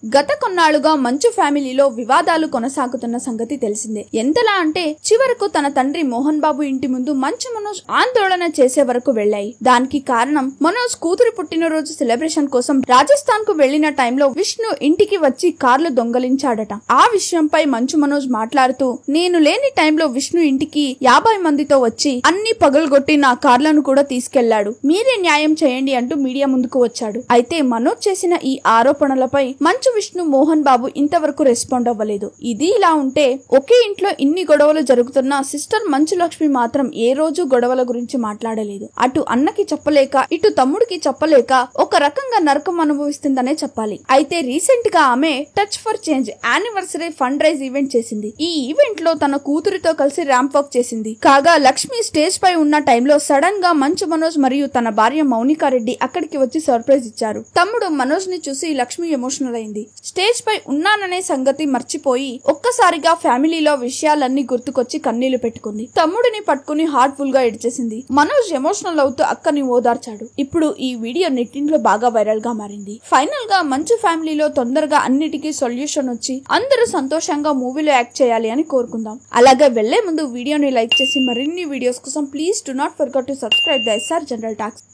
గత కొన్నాళ్లుగా మంచు ఫ్యామిలీలో వివాదాలు కొనసాగుతున్న సంగతి తెలిసిందే. ఎంతలా అంటే చివరకు తన తండ్రి మోహన్ బాబు ఇంటి ముందు మంచు మనోజ్ ఆందోళన చేసే వరకు వెళ్లాయి. దానికి కారణం మనోజ్ కూతురి పుట్టినరోజు సెలబ్రేషన్ కోసం రాజస్థాన్ కు వెళ్లిన టైంలో విష్ణు ఇంటికి వచ్చి కార్లు దొంగలించాడట. ఆ విషయంపై మంచు మనోజ్ మాట్లాడుతూ, నేను లేని టైంలో విష్ణు ఇంటికి 50 మందితో వచ్చి అన్ని పగలగొట్టి నా కార్లను కూడా తీసుకెళ్లాడు. మీరే న్యాయం చేయండి అంటూ మీడియా ముందుకు వచ్చాడు. అయితే మనోజ్ చేసిన ఈ ఆరోపణలపై మంచు విష్ణు మోహన్ బాబు ఇంతవరకు రెస్పాండ్ అవ్వలేదు. ఇది ఇలా ఉంటే ఒకే ఇంట్లో ఇన్ని గొడవలు జరుగుతున్నా సిస్టర్ మంచు లక్ష్మి మాత్రం ఏ రోజు గొడవల గురించి మాట్లాడలేదు. అటు అన్నకి చెప్పలేక ఇటు తమ్ముడికి చెప్పలేక ఒక రకంగా నరకం అనుభవిస్తుందనే చెప్పాలి. అయితే రీసెంట్ గా ఆమె touch for change anniversary fund rise event చేసింది. ఈ ఈవెంట్ లో తన కూతురితో కలిసి ర్యాంప్ వాక్ చేసింది. కాగా లక్ష్మి స్టేజ్ పై ఉన్న టైంలో సడన్ గా మంచు మనోజ్ మరియు తన భార్య మౌనికా రెడ్డి అక్కడికి వచ్చి సర్ప్రైజ్ ఇచ్చారు. తమ్ముడు మనోజ్ ని చూసి లక్ష్మి ఎమోషనల్ అయింది. స్టేజ్ పై ఉన్నాననే సంగతి మర్చిపోయి ఒక్కసారిగా ఫ్యామిలీలో విషయాలన్నీ గుర్తుకొచ్చి కన్నీళ్లు పెట్టుకుంది. తమ్ముడిని పట్టుకుని హార్ట్ఫుల్ గా ఏడ్చేసింది. మనోజ్ ఎమోషనల్ అవుతూ అక్కని ఓదార్చాడు. ఇప్పుడు ఈ వీడియో నెట్టింట్లో బాగా వైరల్ గా మారింది. ఫైనల్ గా మంచు ఫ్యామిలీలో తొందరగా అన్నిటికీ సొల్యూషన్ వచ్చి అందరూ సంతోషంగా మూవీలో యాక్ట్ చేయాలి అని కోరుకుందాం. అలాగే వెళ్లే ముందు వీడియోని లైక్ చేసి మరిన్ని వీడియోస్ కోసం please do not forget to subscribe the SR general talks.